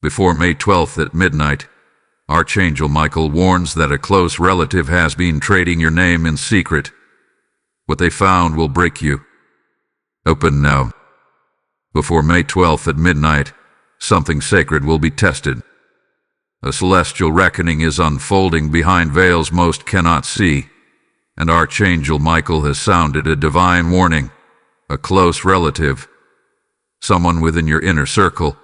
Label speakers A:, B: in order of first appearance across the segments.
A: Before May 12th at midnight, Archangel Michael warns that a close relative has been trading your name in secret. What they found will break you. Open now. Before May 12th at midnight, something sacred will be tested. A celestial reckoning is unfolding behind veils most cannot see, and Archangel Michael has sounded a divine warning. A close relative, someone within your inner circle,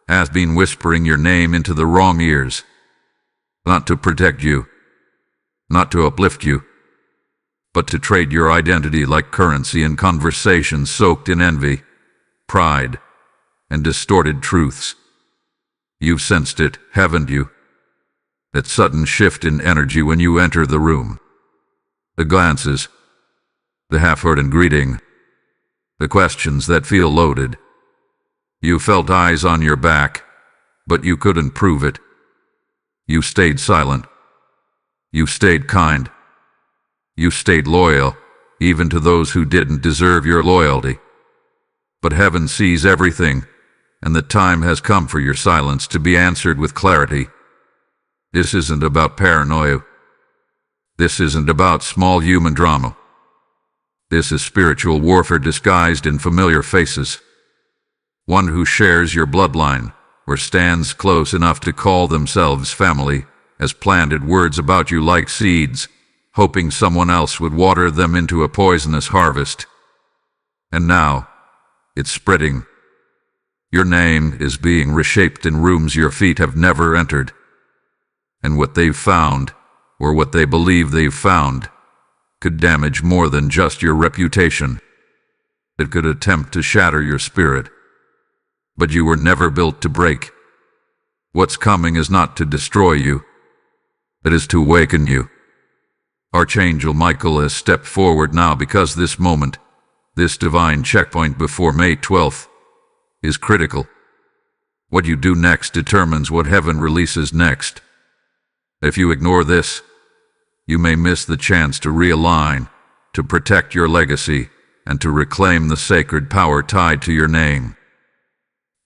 A: has been whispering your name into the wrong ears. Not to protect you, not to uplift you, but to trade your identity like currency in conversations soaked in envy, pride, and distorted truths. You've sensed it, haven't you? That sudden shift in energy when you enter the room. The glances, the half-hearted greeting, the questions that feel loaded. You felt eyes on your back, but you couldn't prove it. You stayed silent. You stayed kind. You stayed loyal, even to those who didn't deserve your loyalty. But heaven sees everything, and the time has come for your silence to be answered with clarity. This isn't about paranoia. This isn't about small human drama. This is spiritual warfare disguised in familiar faces. One who shares your bloodline, or stands close enough to call themselves family, has planted words about you like seeds, hoping someone else would water them into a poisonous harvest. And now, it's spreading. Your name is being reshaped in rooms your feet have never entered. And what they've found, or what they believe they've found, could damage more than just your reputation. It could attempt to shatter your spirit. But you were never built to break. What's coming is not to destroy you. It is to awaken you. Archangel Michael has stepped forward now because this moment, this divine checkpoint before May 12th, is critical. What you do next determines what heaven releases next. If you ignore this, you may miss the chance to realign, to protect your legacy, and to reclaim the sacred power tied to your name.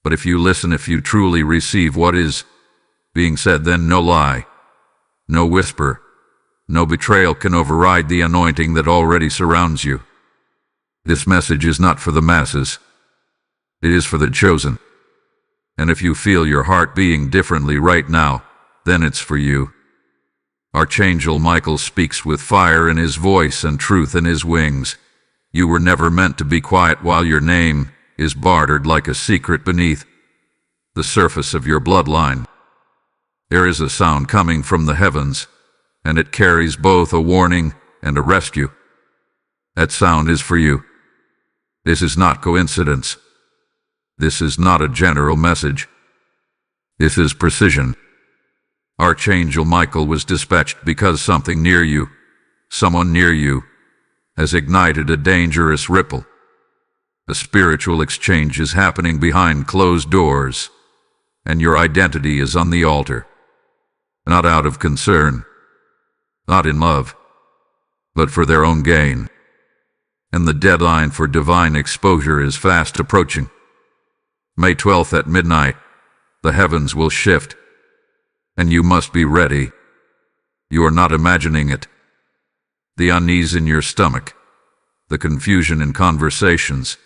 A: But if you listen, if you truly receive what is being said, then no lie, no whisper, no betrayal can override the anointing that already surrounds you. This message is not for the masses. It is for the chosen. And if you feel your heart beating differently right now, then it's for you. Archangel Michael speaks with fire in his voice and truth in his wings. You were never meant to be quiet while your name is bartered like a secret beneath the surface of your bloodline. There is a sound coming from the heavens, and it carries both a warning and a rescue. That sound is for you. This is not coincidence. This is not a general message. This is precision. Archangel Michael was dispatched because something near you, someone near you, has ignited a dangerous ripple. A spiritual exchange is happening behind closed doors, and your identity is on the altar. Not out of concern, not in love, but for their own gain. And the deadline for divine exposure is fast approaching. May 12th at midnight, the heavens will shift, and you must be ready. You are not imagining it. The unease in your stomach, the confusion in conversations,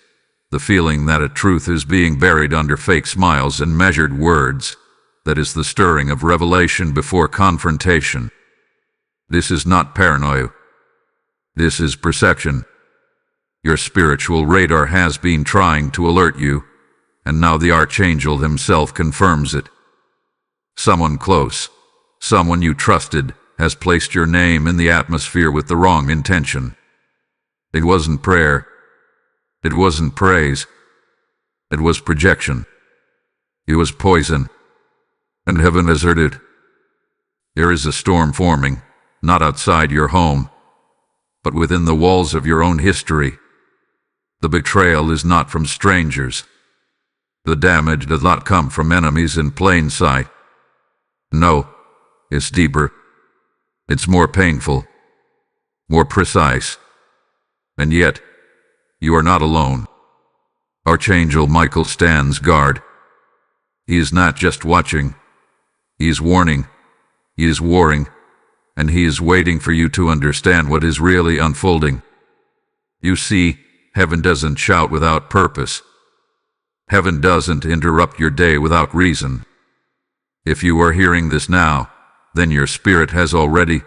A: the feeling that a truth is being buried under fake smiles and measured words, that is the stirring of revelation before confrontation. This is not paranoia. This is perception. Your spiritual radar has been trying to alert you, and now the Archangel himself confirms it. Someone close, someone you trusted, has placed your name in the atmosphere with the wrong intention. It wasn't prayer. It wasn't praise. It was projection. It was poison. And heaven has heard it. There is a storm forming, not outside your home, but within the walls of your own history. The betrayal is not from strangers. The damage does not come from enemies in plain sight. No, it's deeper. It's more painful, more precise. And yet, you are not alone. Archangel Michael stands guard. He is not just watching. He is warning. He is warring. And he is waiting for you to understand what is really unfolding. You see, heaven doesn't shout without purpose. Heaven doesn't interrupt your day without reason. If you are hearing this now, then your spirit has already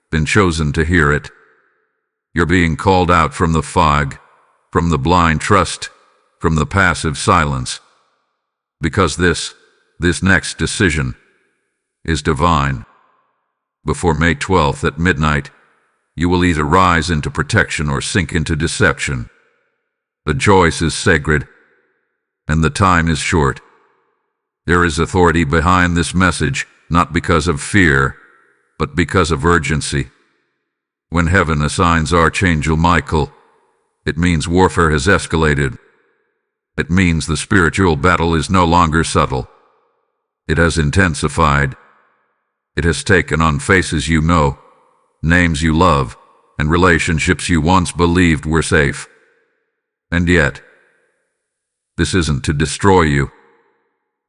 A: been chosen to hear it. You're being called out from the fog, from the blind trust, from the passive silence. Because this next decision is divine. Before May 12th at midnight, you will either rise into protection or sink into deception. The choice is sacred, and the time is short. There is authority behind this message, not because of fear, but because of urgency. When heaven assigns Archangel Michael, it means warfare has escalated. It means the spiritual battle is no longer subtle. It has intensified. It has taken on faces you know, names you love, and relationships you once believed were safe. And yet, this isn't to destroy you.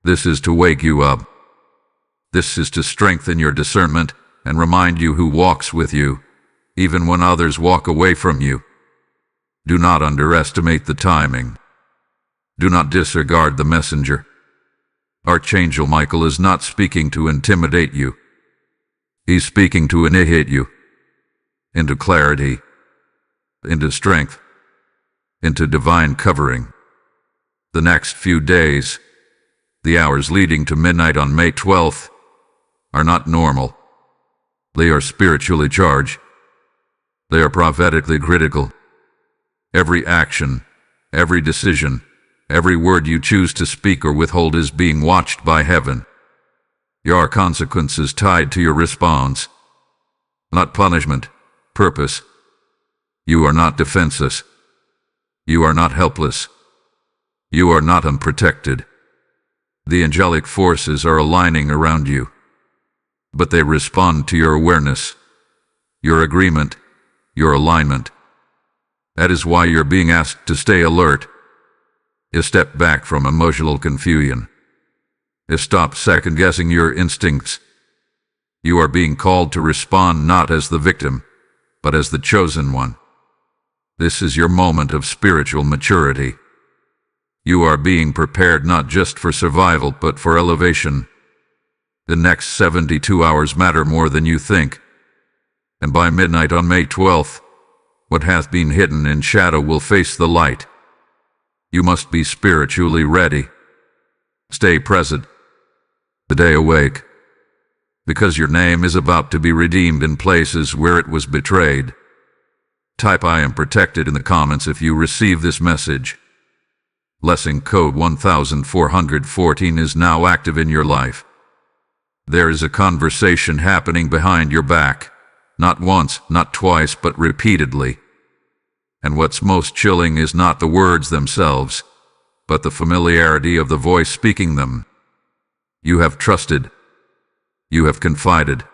A: This is to wake you up. This is to strengthen your discernment and remind you who walks with you, even when others walk away from you. Do not underestimate the timing. Do not disregard the messenger. Archangel Michael is not speaking to intimidate you. He's speaking to initiate you into clarity, into strength, into divine covering. The next few days, the hours leading to midnight on May 12th, are not normal. They are spiritually charged. They are prophetically critical. Every action, every decision, every word you choose to speak or withhold is being watched by heaven. Your consequences tied to your response. Not punishment, purpose. You are not defenseless. You are not helpless. You are not unprotected. The angelic forces are aligning around you, but they respond to your awareness, your agreement, your alignment. That is why you're being asked to stay alert. You step back from emotional confusion. You stop second-guessing your instincts. You are being called to respond not as the victim, but as the chosen one. This is your moment of spiritual maturity. You are being prepared not just for survival, but for elevation. The next 72 hours matter more than you think. And by midnight on May 12th, what hath been hidden in shadow will face the light. You must be spiritually ready. Stay present. Stay awake. Because your name is about to be redeemed in places where it was betrayed. Type "I am protected" in the comments if you receive this message. Blessing code 1414 is now active in your life. There is a conversation happening behind your back. Not once, not twice, but repeatedly. And what's most chilling is not the words themselves, but the familiarity of the voice speaking them. You have trusted. You have confided.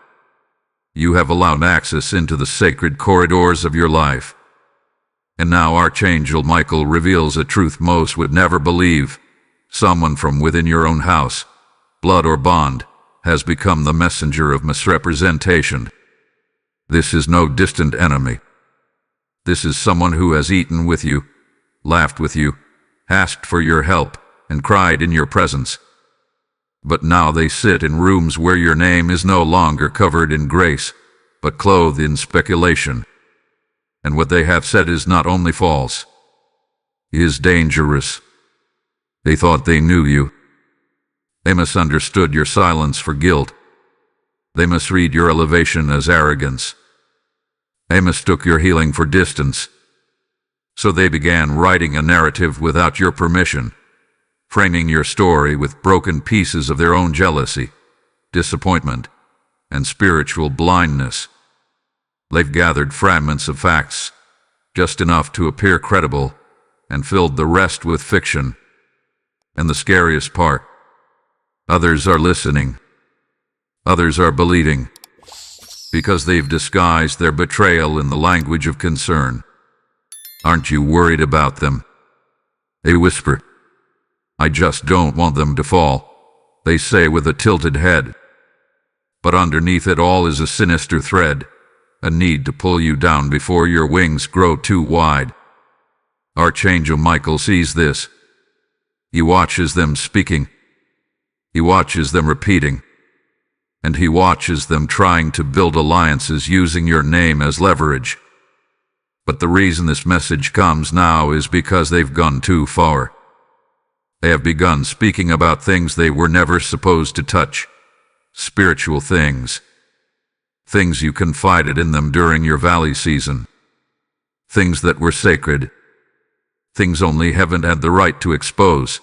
A: You have allowed access into the sacred corridors of your life. And now Archangel Michael reveals a truth most would never believe. Someone from within your own house, blood or bond, has become the messenger of misrepresentation. This is no distant enemy. This is someone who has eaten with you, laughed with you, asked for your help, and cried in your presence. But now they sit in rooms where your name is no longer covered in grace, but clothed in speculation. And what they have said is not only false, it is dangerous. They thought they knew you. They misunderstood your silence for guilt. They misread your elevation as arrogance. They mistook your healing for distance. So they began writing a narrative without your permission, framing your story with broken pieces of their own jealousy, disappointment, and spiritual blindness. They've gathered fragments of facts, just enough to appear credible, and filled the rest with fiction. And the scariest part, others are listening. Others are believing, because they've disguised their betrayal in the language of concern. Aren't you worried about them? They whisper, "I just don't want them to fall." they say with a tilted head. But underneath it all is a sinister thread, a need to pull you down before your wings grow too wide. Archangel Michael sees this. He watches them speaking. He watches them repeating. And he watches them trying to build alliances using your name as leverage. But the reason this message comes now is because they've gone too far. They have begun speaking about things they were never supposed to touch. Spiritual things. Things you confided in them during your valley season. Things that were sacred. Things only heaven had the right to expose,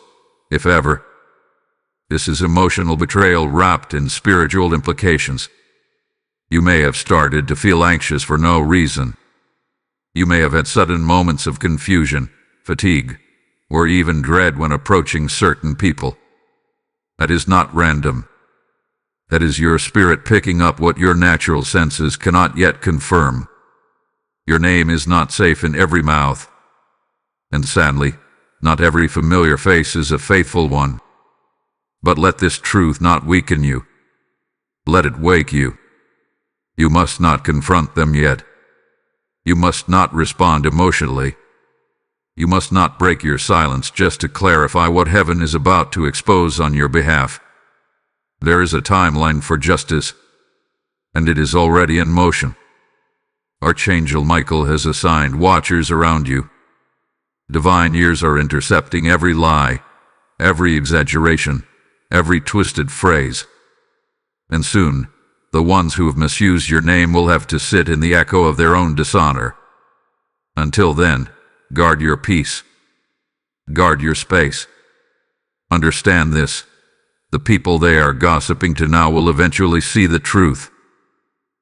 A: if ever. This is emotional betrayal wrapped in spiritual implications. You may have started to feel anxious for no reason. You may have had sudden moments of confusion, fatigue, or even dread when approaching certain people. That is not random. That is your spirit picking up what your natural senses cannot yet confirm. Your name is not safe in every mouth. And sadly, not every familiar face is a faithful one. But let this truth not weaken you. Let it wake you. You must not confront them yet. You must not respond emotionally. You must not break your silence just to clarify what heaven is about to expose on your behalf. There is a timeline for justice, and it is already in motion. Archangel Michael has assigned watchers around you. Divine ears are intercepting every lie, every exaggeration, every twisted phrase. And soon, the ones who have misused your name will have to sit in the echo of their own dishonor. Until then, guard your peace. Guard your space. Understand this. The people they are gossiping to now will eventually see the truth.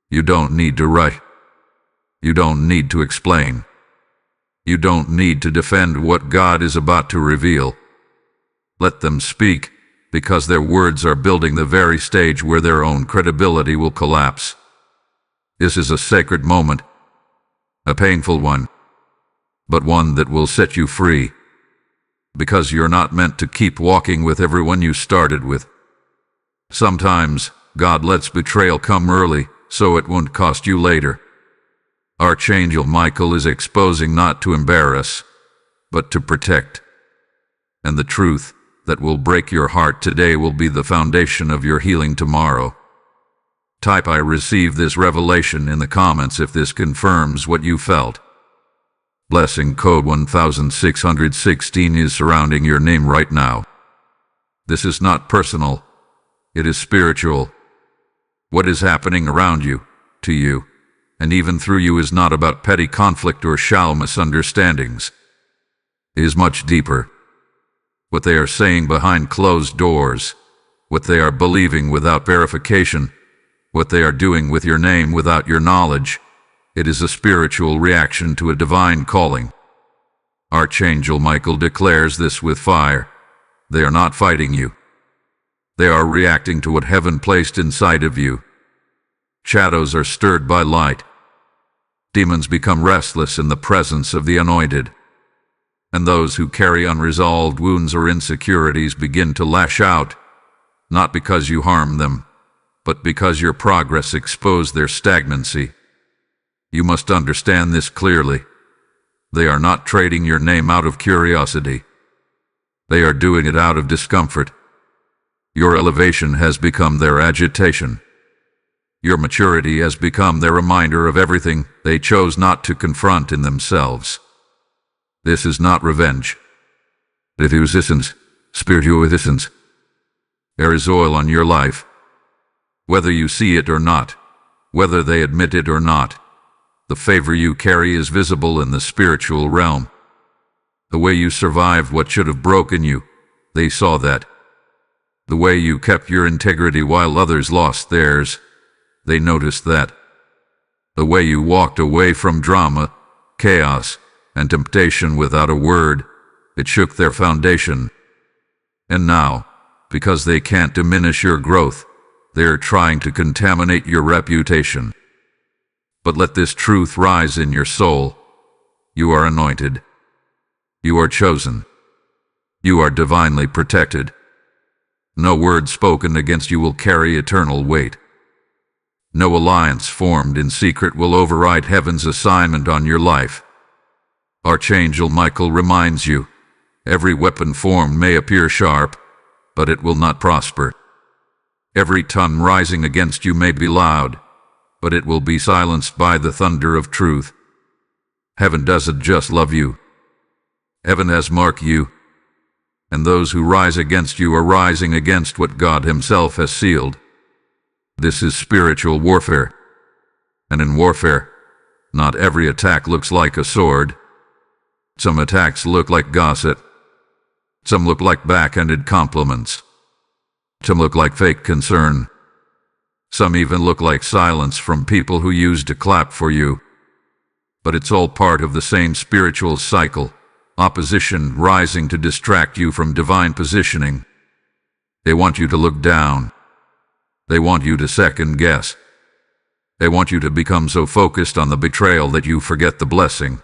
A: You don't need to write. You don't need to explain. You don't need to defend what God is about to reveal. Let them speak, because their words are building the very stage where their own credibility will collapse. This is a sacred moment, a painful one, but one that will set you free, because you're not meant to keep walking with everyone you started with. Sometimes, God lets betrayal come early, so it won't cost you later. Archangel Michael is exposing not to embarrass, but to protect. And the truth that will break your heart today will be the foundation of your healing tomorrow. Type "I received this revelation" in the comments if this confirms what you felt. Blessing code 1616 is surrounding your name right now. This is not personal. It is spiritual. What is happening around you, to you, and even through you is not about petty conflict or shallow misunderstandings. It is much deeper. What they are saying behind closed doors, what they are believing without verification, what they are doing with your name without your knowledge, it is a spiritual reaction to a divine calling. Archangel Michael declares this with fire. They are not fighting you. They are reacting to what heaven placed inside of you. Shadows are stirred by light. Demons become restless in the presence of the anointed. And those who carry unresolved wounds or insecurities begin to lash out, not because you harm them, but because your progress exposed their stagnancy. You must understand this clearly. They are not trading your name out of curiosity. They are doing it out of discomfort. Your elevation has become their agitation. Your maturity has become their reminder of everything they chose not to confront in themselves. This is not revenge. It is resistance, spiritual resistance. There is oil on your life. Whether you see it or not, whether they admit it or not, the favor you carry is visible in the spiritual realm. The way you survived what should have broken you, they saw that. The way you kept your integrity while others lost theirs, they noticed that. The way you walked away from drama, chaos, and temptation without a word, it shook their foundation. And now, because they can't diminish your growth, they're trying to contaminate your reputation. But let this truth rise in your soul. You are anointed. You are chosen. You are divinely protected. No word spoken against you will carry eternal weight. No alliance formed in secret will override heaven's assignment on your life. Archangel Michael reminds you, every weapon formed may appear sharp, but it will not prosper. Every tongue rising against you may be loud, but it will be silenced by the thunder of truth. Heaven doesn't just love you. Heaven has marked you, and those who rise against you are rising against what God Himself has sealed. This is spiritual warfare, and in warfare, not every attack looks like a sword. Some attacks look like gossip. Some look like backhanded compliments. Some look like fake concern. Some even look like silence from people who used to clap for you. But it's all part of the same spiritual cycle, opposition rising to distract you from divine positioning. They want you to look down. They want you to second guess. They want you to become so focused on the betrayal that you forget the blessing.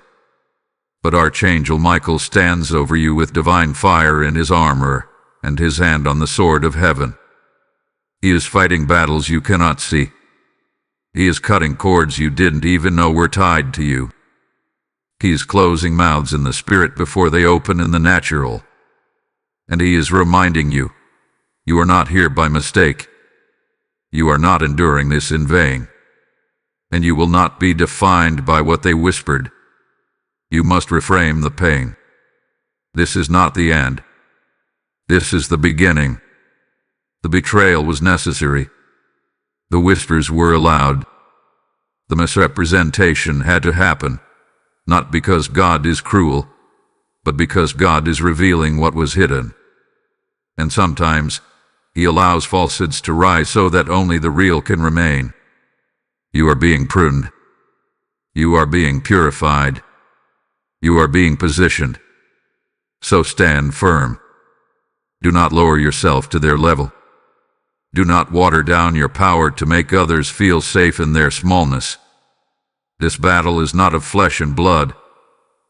A: But Archangel Michael stands over you with divine fire in his armor and his hand on the sword of heaven. He is fighting battles you cannot see. He is cutting cords you didn't even know were tied to you. He is closing mouths in the spirit before they open in the natural. And he is reminding you, you are not here by mistake. You are not enduring this in vain. And you will not be defined by what they whispered. You must reframe the pain. This is not the end. This is the beginning. The betrayal was necessary. The whispers were allowed. The misrepresentation had to happen, not because God is cruel, but because God is revealing what was hidden. And sometimes, He allows falsehoods to rise so that only the real can remain. You are being pruned. You are being purified. You are being positioned. So stand firm. Do not lower yourself to their level. Do not water down your power to make others feel safe in their smallness. This battle is not of flesh and blood.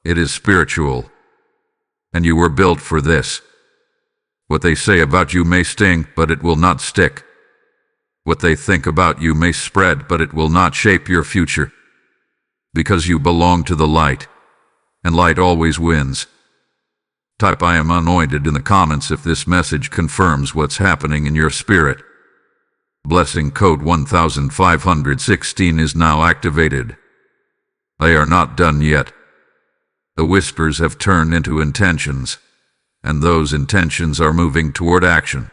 A: It is spiritual. And you were built for this. What they say about you may sting, but it will not stick. What they think about you may spread, but it will not shape your future. Because you belong to the light, and light always wins. Type "I am anointed" in the comments if this message confirms what's happening in your spirit. Blessing code 1516 is now activated. They are not done yet. The whispers have turned into intentions, and those intentions are moving toward action.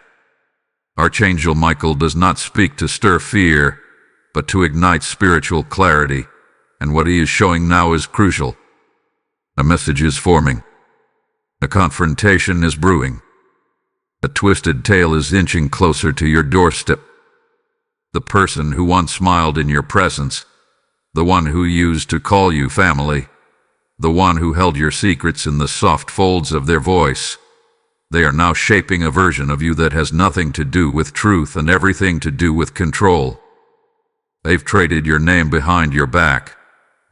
A: Archangel Michael does not speak to stir fear, but to ignite spiritual clarity, and what he is showing now is crucial. A message is forming. A confrontation is brewing. A twisted tale is inching closer to your doorstep. The person who once smiled in your presence, the one who used to call you family, the one who held your secrets in the soft folds of their voice, they are now shaping a version of you that has nothing to do with truth and everything to do with control. They've traded your name behind your back.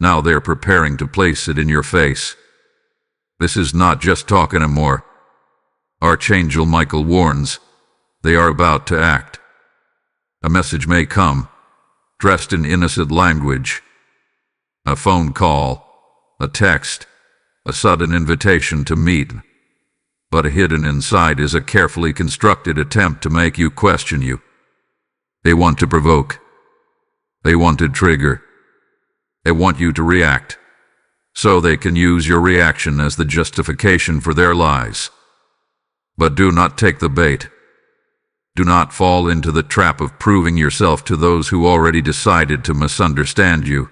A: Now they're preparing to place it in your face. This is not just talk anymore. Archangel Michael warns, they are about to act. A message may come, dressed in innocent language. A phone call, a text, a sudden invitation to meet. But hidden inside is a carefully constructed attempt to make you question you. They want to provoke. They want to trigger. They want you to react, so they can use your reaction as the justification for their lies. But do not take the bait. Do not fall into the trap of proving yourself to those who already decided to misunderstand you.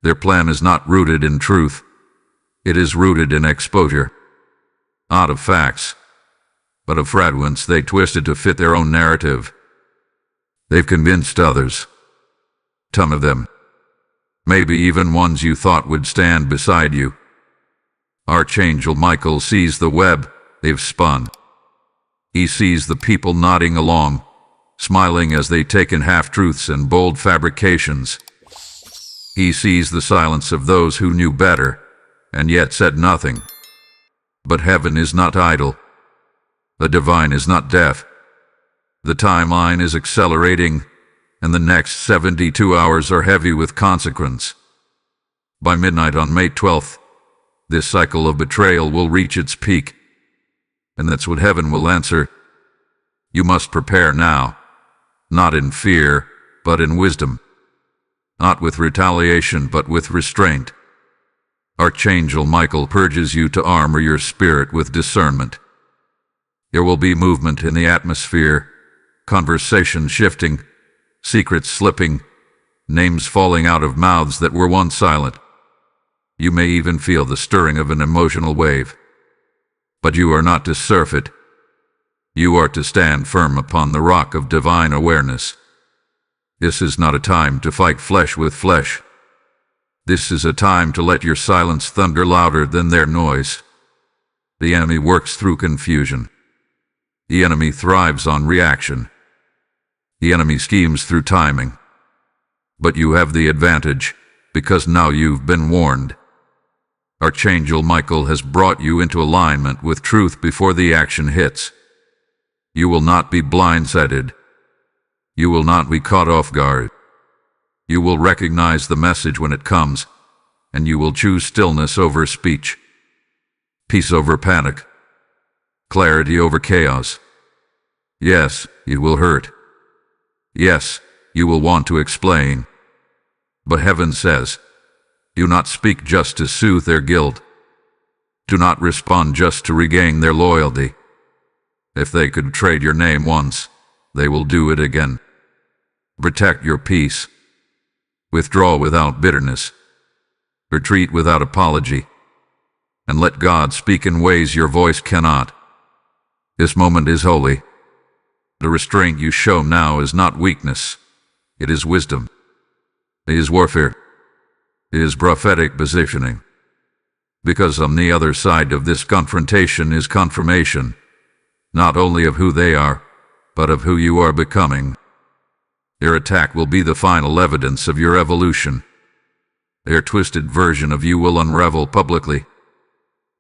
A: Their plan is not rooted in truth. It is rooted in exposure. Not of facts, but of fragments they twisted to fit their own narrative. They've convinced others. Some of them. Maybe even ones you thought would stand beside you. Archangel Michael sees the web they've spun. He sees the people nodding along, smiling as they take in half-truths and bold fabrications. He sees the silence of those who knew better, and yet said nothing. But heaven is not idle. The divine is not deaf. The timeline is accelerating, and the next 72 hours are heavy with consequence. By midnight on May 12th, this cycle of betrayal will reach its peak, and that's what heaven will answer. You must prepare now, not in fear, but in wisdom. Not with retaliation, but with restraint. Archangel Michael purges you to armor your spirit with discernment. There will be movement in the atmosphere, conversation shifting, secrets slipping, names falling out of mouths that were once silent. You may even feel the stirring of an emotional wave. But you are not to surf it. You are to stand firm upon the rock of divine awareness. This is not a time to fight flesh with flesh. This is a time to let your silence thunder louder than their noise. The enemy works through confusion. The enemy thrives on reaction. The enemy schemes through timing. But you have the advantage, because now you've been warned. Archangel Michael has brought you into alignment with truth before the action hits. You will not be blindsided. You will not be caught off guard. You will recognize the message when it comes, and you will choose stillness over speech, peace over panic, clarity over chaos. Yes, it will hurt. Yes, you will want to explain. But heaven says, do not speak just to soothe their guilt. Do not respond just to regain their loyalty. If they could trade your name once, they will do it again. Protect your peace. Withdraw without bitterness. Retreat without apology. And let God speak in ways your voice cannot. This moment is holy. The restraint you show now is not weakness. It is wisdom. It is warfare. It is prophetic positioning. Because on the other side of this confrontation is confirmation, not only of who they are, but of who you are becoming. Their attack will be the final evidence of your evolution. Their twisted version of you will unravel publicly.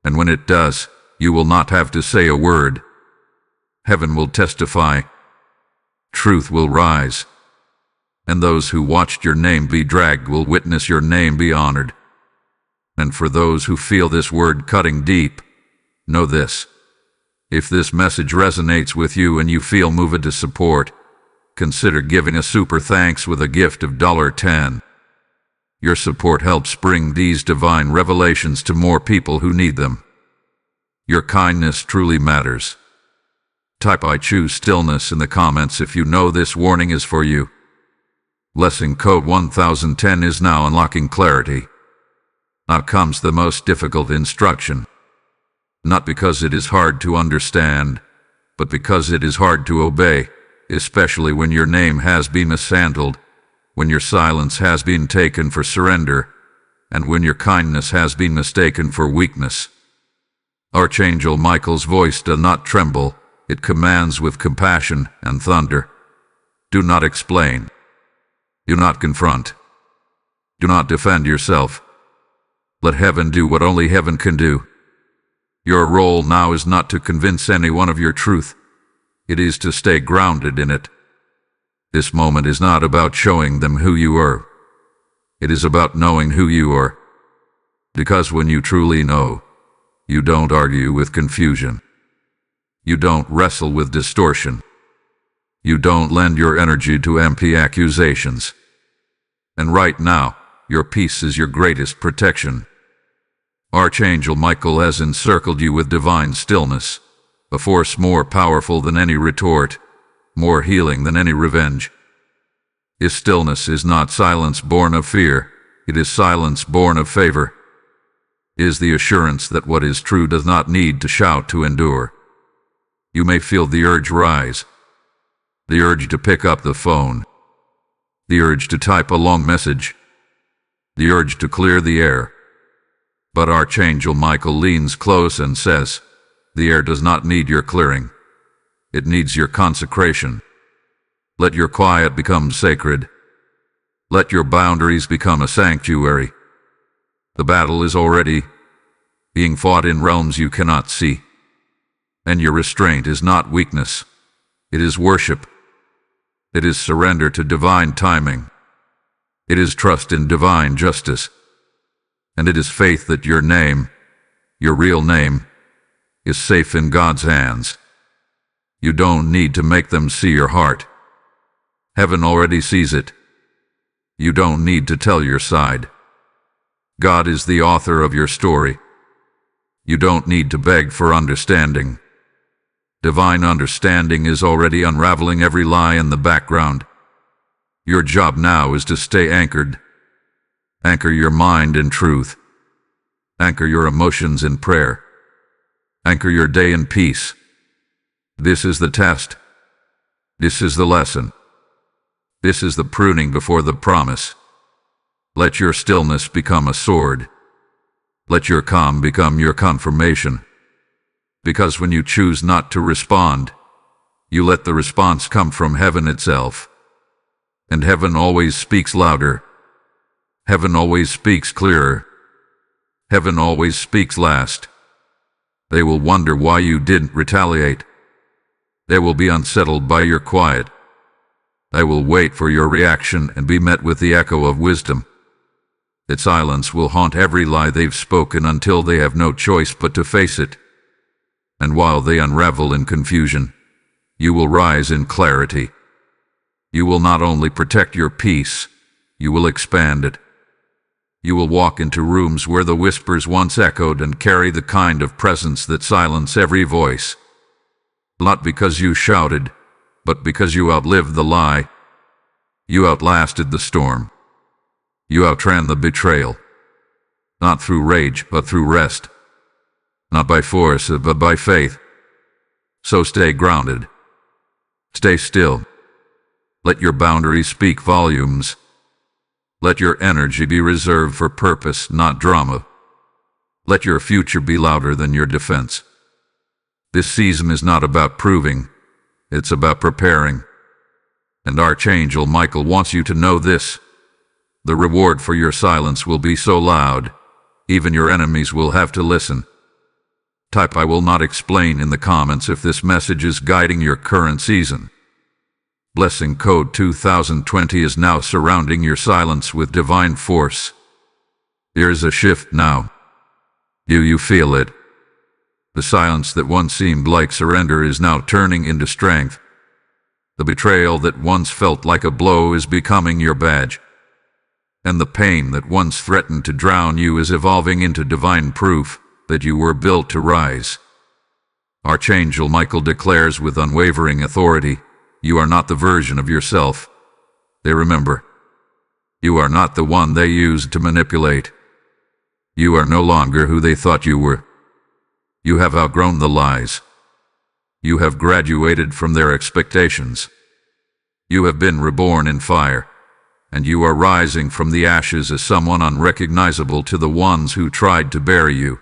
A: And when it does, you will not have to say a word. Heaven will testify. Truth will rise. And those who watched your name be dragged will witness your name be honored. And for those who feel this word cutting deep, know this. If this message resonates with you and you feel moved to support, consider giving a super thanks with a gift of $10. Your support helps bring these divine revelations to more people who need them. Your kindness truly matters. Type "I choose stillness" in the comments if you know this warning is for you. Blessing code 1010 is now unlocking clarity. Now comes the most difficult instruction. Not because it is hard to understand, but because it is hard to obey, especially when your name has been mishandled, when your silence has been taken for surrender, and when your kindness has been mistaken for weakness. Archangel Michael's voice does not tremble, it commands with compassion and thunder. Do not explain. Do not confront. Do not defend yourself. Let heaven do what only heaven can do. Your role now is not to convince anyone of your truth. It is to stay grounded in it. This moment is not about showing them who you are. It is about knowing who you are. Because when you truly know, you don't argue with confusion. You don't wrestle with distortion. You don't lend your energy to empty accusations. And right now, your peace is your greatest protection. Archangel Michael has encircled you with divine stillness, a force more powerful than any retort, more healing than any revenge. His stillness is not silence born of fear, it is silence born of favor. It is the assurance that what is true does not need to shout to endure. You may feel the urge rise, the urge to pick up the phone, the urge to type a long message, the urge to clear the air. But Archangel Michael leans close and says, the air does not need your clearing. It needs your consecration. Let your quiet become sacred. Let your boundaries become a sanctuary. The battle is already being fought in realms you cannot see. And your restraint is not weakness. It is worship. It is surrender to divine timing. It is trust in divine justice. And it is faith that your name, your real name, is safe in God's hands. You don't need to make them see your heart. Heaven already sees it. You don't need to tell your side. God is the author of your story. You don't need to beg for understanding. Divine understanding is already unraveling every lie in the background. Your job now is to stay anchored. Anchor your mind in truth. Anchor your emotions in prayer. Anchor your day in peace. This is the test. This is the lesson. This is the pruning before the promise. Let your stillness become a sword. Let your calm become your confirmation. Because when you choose not to respond, you let the response come from heaven itself. And heaven always speaks louder. Heaven always speaks clearer. Heaven always speaks last. They will wonder why you didn't retaliate. They will be unsettled by your quiet. They will wait for your reaction and be met with the echo of wisdom. That silence will haunt every lie they've spoken until they have no choice but to face it. And while they unravel in confusion, you will rise in clarity. You will not only protect your peace, you will expand it. You will walk into rooms where the whispers once echoed and carry the kind of presence that silence every voice. Not because you shouted, but because you outlived the lie. You outlasted the storm. You outran the betrayal. Not through rage, but through rest. Not by force, but by faith. So stay grounded. Stay still. Let your boundaries speak volumes. Let your energy be reserved for purpose, not drama. Let your future be louder than your defense. This season is not about proving, it's about preparing. And Archangel Michael wants you to know this. The reward for your silence will be so loud, even your enemies will have to listen. Type "I will not explain" in the comments if this message is guiding your current season. Blessing Code 2020 is now surrounding your silence with divine force. Here's a shift now. Do you feel it? The silence that once seemed like surrender is now turning into strength. The betrayal that once felt like a blow is becoming your badge. And the pain that once threatened to drown you is evolving into divine proof that you were built to rise. Archangel Michael declares with unwavering authority, you are not the version of yourself they remember. You are not the one they used to manipulate. You are no longer who they thought you were. You have outgrown the lies. You have graduated from their expectations. You have been reborn in fire, and you are rising from the ashes as someone unrecognizable to the ones who tried to bury you.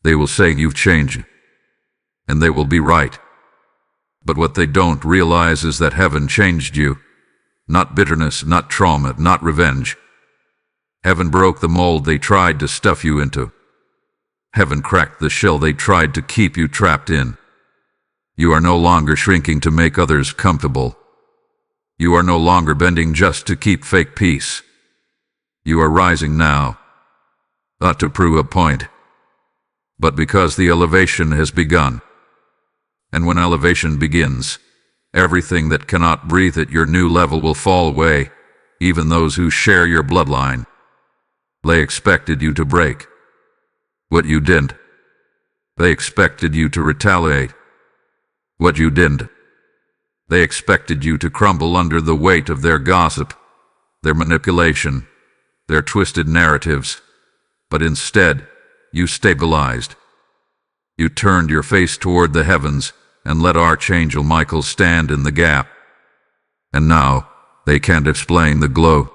A: They will say you've changed, and they will be right. But what they don't realize is that heaven changed you. Not bitterness, not trauma, not revenge. Heaven broke the mold they tried to stuff you into. Heaven cracked the shell they tried to keep you trapped in. You are no longer shrinking to make others comfortable. You are no longer bending just to keep fake peace. You are rising now, not to prove a point, but because the elevation has begun. And when elevation begins, everything that cannot breathe at your new level will fall away, even those who share your bloodline. They expected you to break. What you didn't. They expected you to retaliate. What you didn't. They expected you to crumble under the weight of their gossip, their manipulation, their twisted narratives. But instead, you stabilized. You turned your face toward the heavens and let Archangel Michael stand in the gap. And now, they can't explain the glow.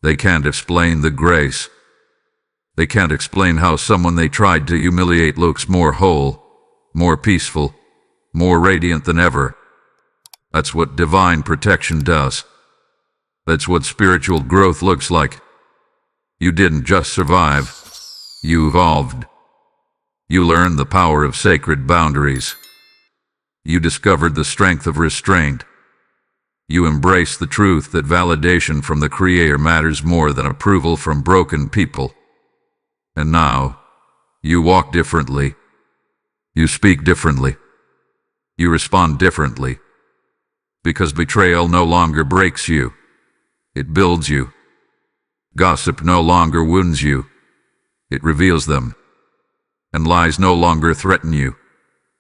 A: They can't explain the grace. They can't explain how someone they tried to humiliate looks more whole, more peaceful, more radiant than ever. That's what divine protection does. That's what spiritual growth looks like. You didn't just survive. You evolved. You learned the power of sacred boundaries. You discovered the strength of restraint. You embrace the truth that validation from the Creator matters more than approval from broken people. And now, you walk differently. You speak differently. You respond differently. Because betrayal no longer breaks you. It builds you. Gossip no longer wounds you. It reveals them. And lies no longer threaten you.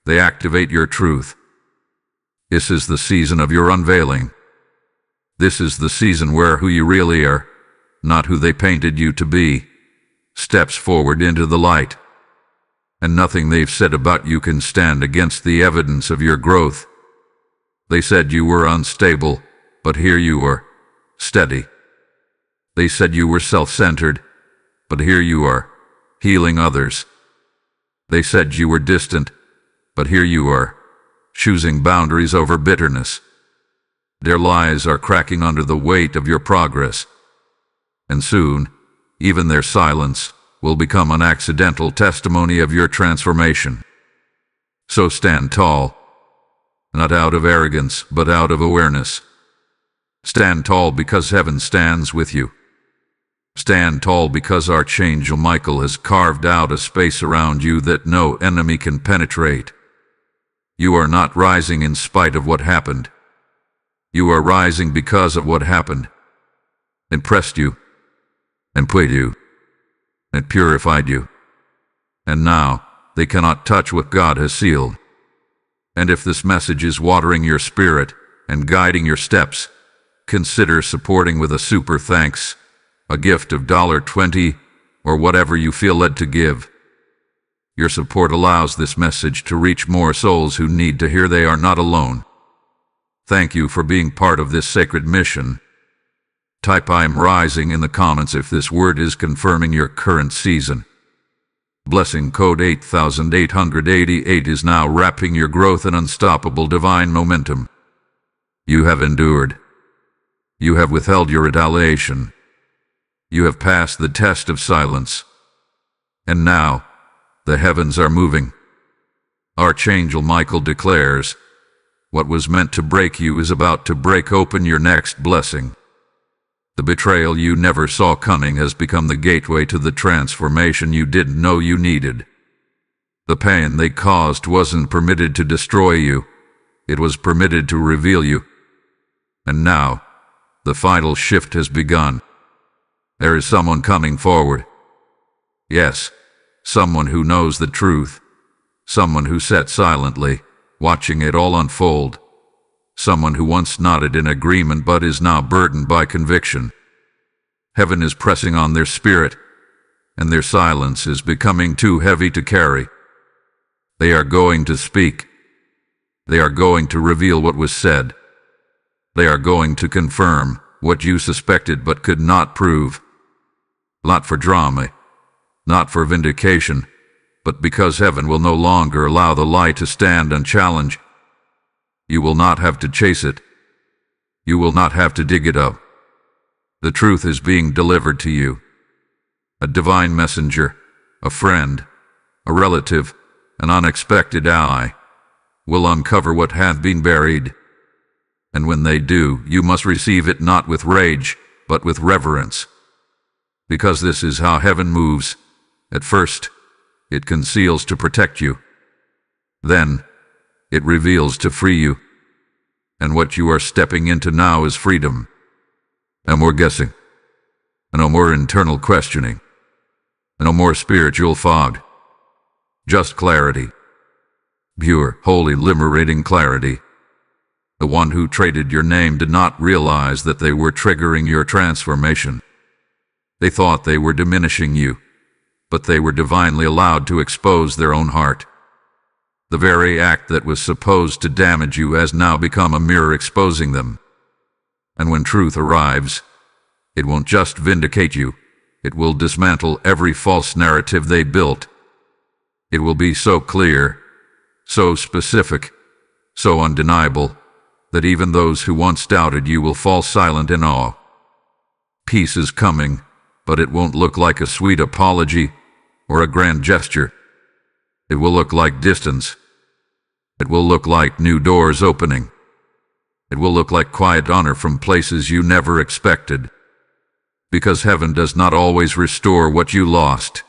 A: They activate your truth. This is the season of your unveiling. This is the season where who you really are, not who they painted you to be, steps forward into the light. And nothing they've said about you can stand against the evidence of your growth. They said you were unstable, but here you are, steady. They said you were self-centered, but here you are, healing others. They said you were distant, but here you are, choosing boundaries over bitterness. Their lies are cracking under the weight of your progress. And soon, even their silence will become an accidental testimony of your transformation. So stand tall, not out of arrogance, but out of awareness. Stand tall because heaven stands with you. Stand tall because Archangel Michael has carved out a space around you that no enemy can penetrate. You are not rising in spite of what happened. You are rising because of what happened. It pressed you, and put you, and purified you. And now, they cannot touch what God has sealed. And if this message is watering your spirit and guiding your steps, consider supporting with a super thanks, a gift of $20, or whatever you feel led to give. Your support allows this message to reach more souls who need to hear they are not alone. Thank you for being part of this sacred mission. Type "I am rising" in the comments if this word is confirming your current season. Blessing code 8888 is now wrapping your growth in unstoppable divine momentum. You have endured. You have withheld your retaliation. You have passed the test of silence. And now, the heavens are moving. Archangel Michael declares, what was meant to break you is about to break open your next blessing. The betrayal you never saw coming has become the gateway to the transformation you didn't know you needed. The pain they caused wasn't permitted to destroy you. It was permitted to reveal you. And now, the final shift has begun. There is someone coming forward. Yes, someone who knows the truth. Someone who sat silently, watching it all unfold. Someone who once nodded in agreement but is now burdened by conviction. Heaven is pressing on their spirit, and their silence is becoming too heavy to carry. They are going to speak. They are going to reveal what was said. They are going to confirm what you suspected but could not prove. Not for drama, not for vindication, but because heaven will no longer allow the lie to stand unchallenged. You will not have to chase it. You will not have to dig it up. The truth is being delivered to you. A divine messenger, a friend, a relative, an unexpected ally, will uncover what hath been buried. And when they do, you must receive it not with rage, but with reverence. Because this is how heaven moves. At first, it conceals to protect you. Then, it reveals to free you. And what you are stepping into now is freedom. No more guessing. No more internal questioning. No more spiritual fog. Just clarity. Pure, holy, liberating clarity. The one who traded your name did not realize that they were triggering your transformation. They thought they were diminishing you, but they were divinely allowed to expose their own heart. The very act that was supposed to damage you has now become a mirror exposing them. And when truth arrives, it won't just vindicate you, it will dismantle every false narrative they built. It will be so clear, so specific, so undeniable, that even those who once doubted you will fall silent in awe. Peace is coming, but it won't look like a sweet apology or a grand gesture. It will look like distance. It will look like new doors opening. It will look like quiet honor from places you never expected. Because heaven does not always restore what you lost.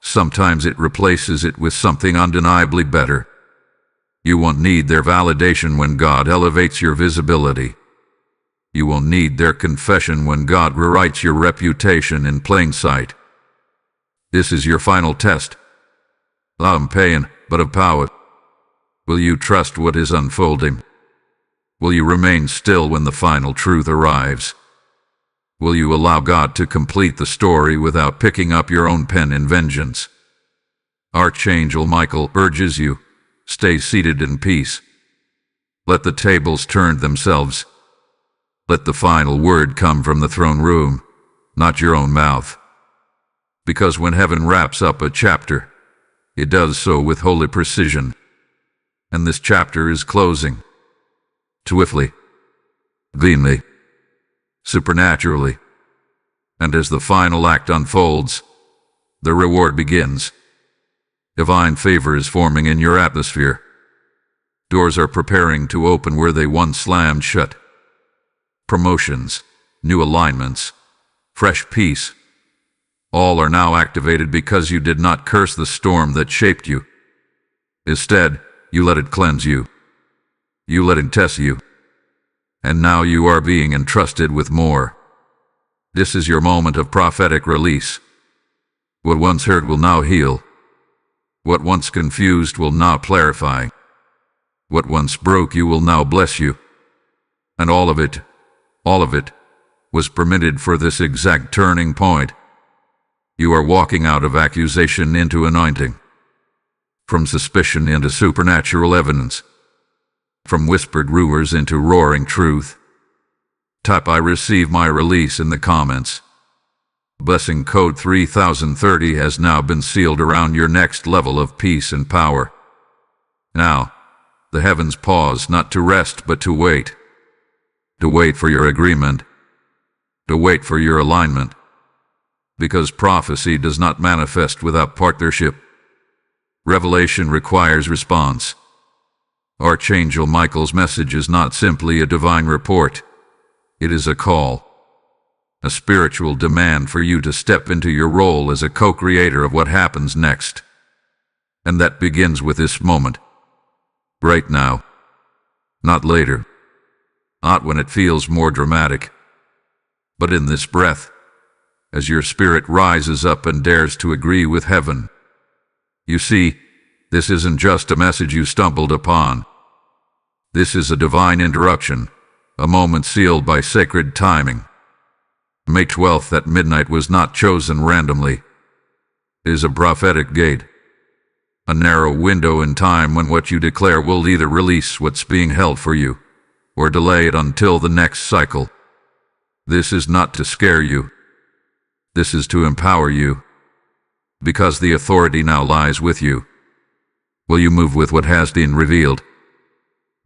A: Sometimes it replaces it with something undeniably better. You won't need their validation when God elevates your visibility. You won't need their confession when God rewrites your reputation in plain sight. This is your final test. I'm paying, but of power. Will you trust what is unfolding? Will you remain still when the final truth arrives? Will you allow God to complete the story without picking up your own pen in vengeance? Archangel Michael urges you, stay seated in peace. Let the tables turn themselves. Let the final word come from the throne room, not your own mouth. Because when heaven wraps up a chapter, it does so with holy precision. And this chapter is closing. Swiftly, cleanly, supernaturally. And as the final act unfolds, the reward begins. Divine favor is forming in your atmosphere. Doors are preparing to open where they once slammed shut. Promotions, new alignments, fresh peace. All are now activated because you did not curse the storm that shaped you. Instead, you let it cleanse you. You let it test you. And now you are being entrusted with more. This is your moment of prophetic release. What once hurt will now heal. What once confused will now clarify. What once broke you will now bless you. And all of it, was permitted for this exact turning point. You are walking out of accusation into anointing. From suspicion into supernatural evidence. From whispered rumors into roaring truth. Type I receive my release in the comments. Blessing code 3030 has now been sealed around your next level of peace and power. Now, the heavens pause not to rest but to wait. To wait for your agreement. To wait for your alignment. Because prophecy does not manifest without partnership. Revelation requires response. Archangel Michael's message is not simply a divine report. It is a call. A spiritual demand for you to step into your role as a co-creator of what happens next. And that begins with this moment. Right now. Not later. Not when it feels more dramatic. But in this breath, as your spirit rises up and dares to agree with heaven. You see, this isn't just a message you stumbled upon. This is a divine interruption, a moment sealed by sacred timing. May 12th at midnight was not chosen randomly. It is a prophetic gate. A narrow window in time when what you declare will either release what's being held for you, or delay it until the next cycle. This is not to scare you. This is to empower you. Because the authority now lies with you. Will you move with what has been revealed?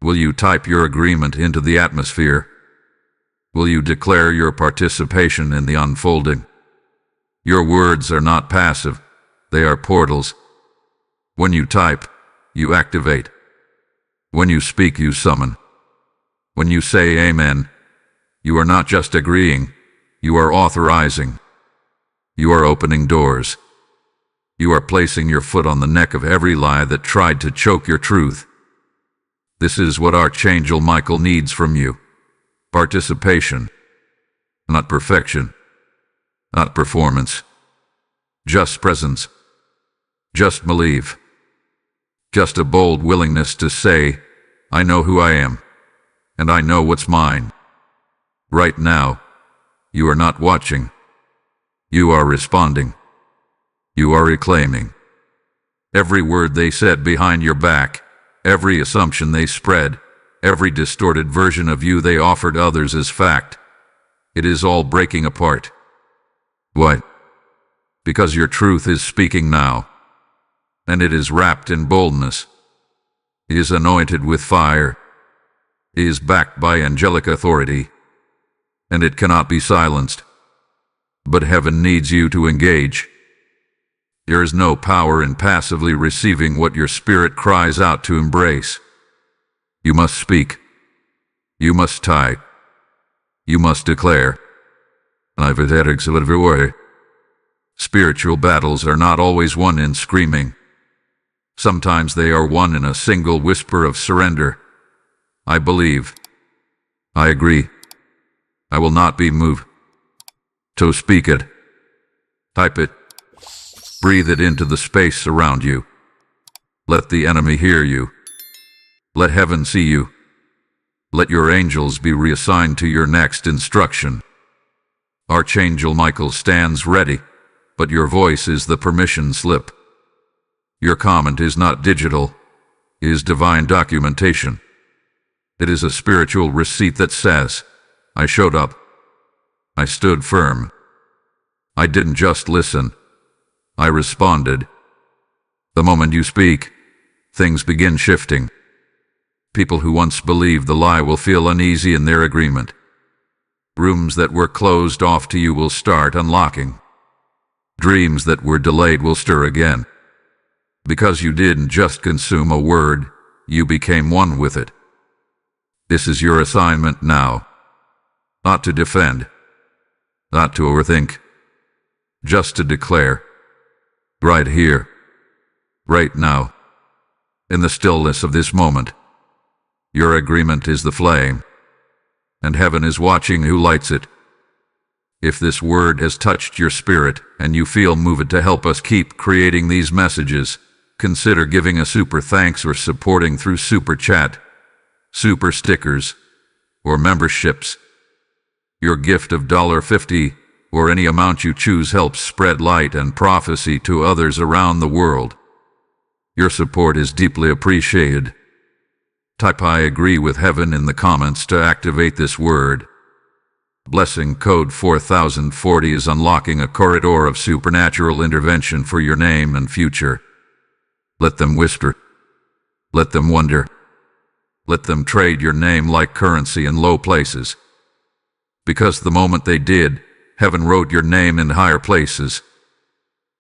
A: Will you type your agreement into the atmosphere? Will you declare your participation in the unfolding? Your words are not passive, they are portals. When you type, you activate. When you speak, you summon. When you say amen, you are not just agreeing, you are authorizing. You are opening doors. You are placing your foot on the neck of every lie that tried to choke your truth. This is what Archangel Michael needs from you. Participation. Not perfection. Not performance. Just presence. Just believe. Just a bold willingness to say, I know who I am, and I know what's mine. Right now, you are not watching. You are responding. You are reclaiming. Every word they said behind your back, every assumption they spread, every distorted version of you they offered others as fact, it is all breaking apart. Why? Because your truth is speaking now, and it is wrapped in boldness. It is anointed with fire. It is backed by angelic authority, and it cannot be silenced. But heaven needs you to engage. There is no power in passively receiving what your spirit cries out to embrace. You must speak. You must tie. You must declare. Spiritual battles are not always won in screaming. Sometimes they are won in a single whisper of surrender. I believe. I agree. I will not be moved. To speak it. Type it. Breathe it into the space around you. Let the enemy hear you. Let heaven see you. Let your angels be reassigned to your next instruction. Archangel Michael stands ready, but your voice is the permission slip. Your comment is not digital, it is divine documentation. It is a spiritual receipt that says, I showed up. I stood firm. I didn't just listen. I responded. The moment you speak, things begin shifting. People who once believed the lie will feel uneasy in their agreement. Rooms that were closed off to you will start unlocking. Dreams that were delayed will stir again. Because you didn't just consume a word, you became one with it. This is your assignment now. Not to defend. Not to overthink. Just to declare. Right here. Right now. In the stillness of this moment. Your agreement is the flame, and heaven is watching who lights it. If this word has touched your spirit and you feel moved to help us keep creating these messages, consider giving a super thanks or supporting through super chat, super stickers, or memberships. Your gift of $50 or any amount you choose helps spread light and prophecy to others around the world. Your support is deeply appreciated. Type I agree with heaven in the comments to activate this word. Blessing code 4040 is unlocking a corridor of supernatural intervention for your name and future. Let them whisper. Let them wonder. Let them trade your name like currency in low places. Because the moment they did, heaven wrote your name in higher places.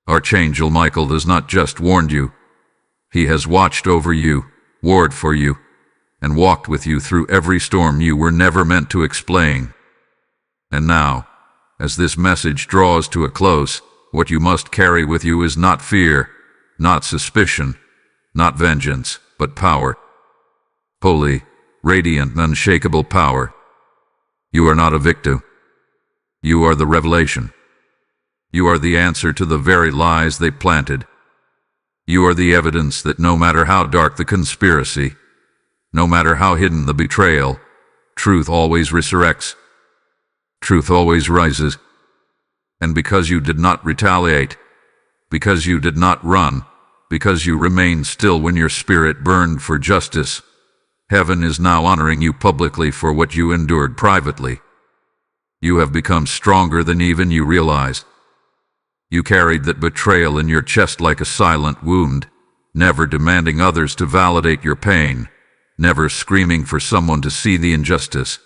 A: Archangel Michael has not just warned you. He has watched over you, warred for you, and walked with you through every storm you were never meant to explain. And now, as this message draws to a close, what you must carry with you is not fear, not suspicion, not vengeance, but power. Holy, radiant, and unshakable power. You are not a victim. You are the revelation. You are the answer to the very lies they planted. You are the evidence that no matter how dark the conspiracy, no matter how hidden the betrayal, truth always resurrects. Truth always rises. And because you did not retaliate, because you did not run, because you remained still when your spirit burned for justice, heaven is now honoring you publicly for what you endured privately. You have become stronger than even you realized. You carried that betrayal in your chest like a silent wound, never demanding others to validate your pain, never screaming for someone to see the injustice.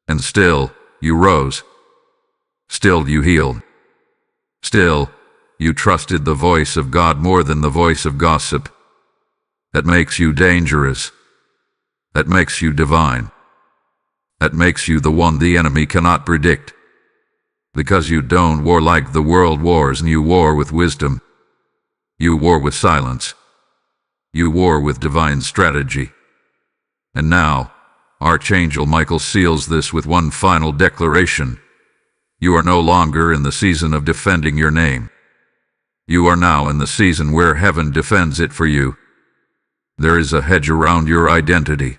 A: And still, you rose. Still, you healed. Still, you trusted the voice of God more than the voice of gossip. That makes you dangerous. That makes you divine. That makes you the one the enemy cannot predict. Because you don't war like the world wars, and you war with wisdom. You war with silence. You war with divine strategy. And now, Archangel Michael seals this with one final declaration. You are no longer in the season of defending your name. You are now in the season where heaven defends it for you. There is a hedge around your identity.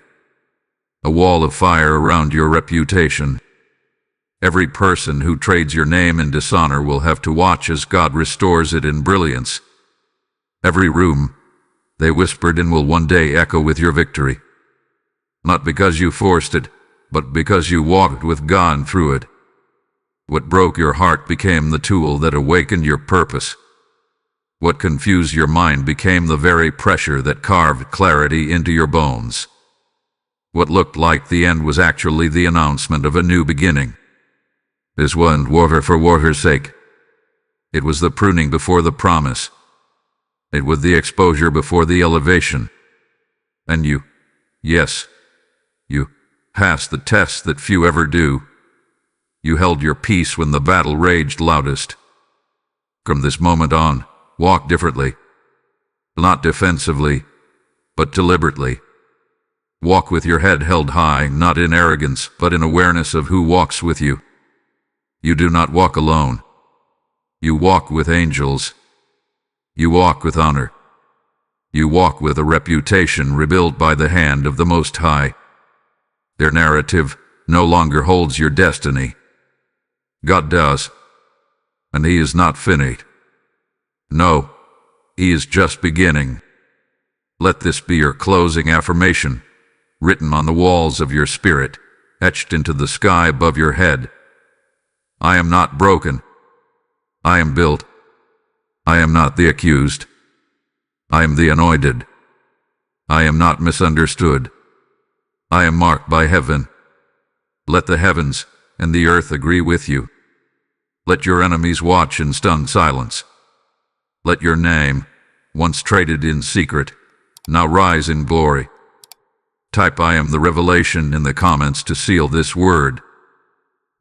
A: A wall of fire around your reputation. Every person who trades your name in dishonor will have to watch as God restores it in brilliance. Every room they whispered in will one day echo with your victory. Not because you forced it, but because you walked with God through it. What broke your heart became the tool that awakened your purpose. What confused your mind became the very pressure that carved clarity into your bones. What looked like the end was actually the announcement of a new beginning. This wasn't water for water's sake. It was the pruning before the promise. It was the exposure before the elevation. And you, yes, you, passed the test that few ever do. You held your peace when the battle raged loudest. From this moment on, walk differently. Not defensively, but deliberately. Walk with your head held high, not in arrogance, but in awareness of who walks with you. You do not walk alone. You walk with angels. You walk with honor. You walk with a reputation rebuilt by the hand of the Most High. Their narrative no longer holds your destiny. God does, and He is not finished. No, He is just beginning. Let this be your closing affirmation, written on the walls of your spirit, etched into the sky above your head. I am not broken. I am built. I am not the accused. I am the anointed. I am not misunderstood. I am marked by heaven. Let the heavens and the earth agree with you. Let your enemies watch in stunned silence. Let your name, once traded in secret, now rise in glory. Type I am the revelation in the comments to seal this word.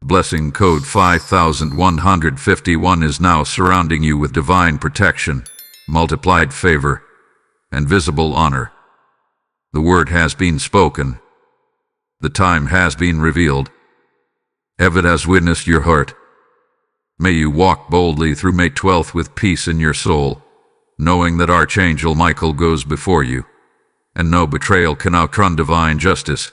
A: Blessing code 5151 is now surrounding you with divine protection, multiplied favor, and visible honor. The word has been spoken. The time has been revealed. Heaven has witnessed your heart. May you walk boldly through May 12th with peace in your soul, knowing that Archangel Michael goes before you, and no betrayal can outrun divine justice.